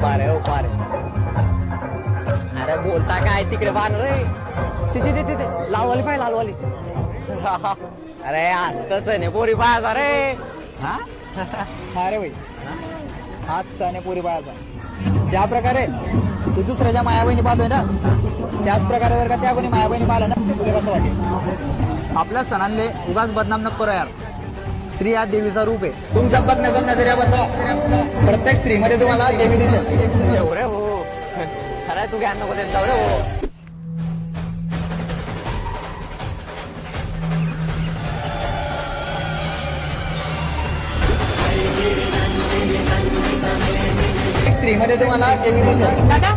पारे हो पारे. अरे बोलता काय तिकडे बाण रे. तिथे तिथे लालवाली पाय लालवाली. अरे असतच आहे पोरी पायाचा रे. हा रे भाई, हाच सण आहे पोरी बायाचा. ज्या प्रकारे तू दुसऱ्याच्या माया बहिणी पाहतोय ना, त्याच प्रकारे जर का त्या कोणी माया बहिणी पाहिलं ना, तुला कसं वाटेल? आपल्या सणांले उगाच बदनाम नको करो यार. स्त्री हा देवीचा रूप आहे. तुमचा बघण्याचा नजरिया बदला. प्रत्येक स्त्रीमध्ये तुम्हाला देवी दिसेल. एवढे हो. खरं तू ज्ञान नको देत जाऊ रे हो. स्त्रीमध्ये तुम्हाला देवी दिसेल. दादा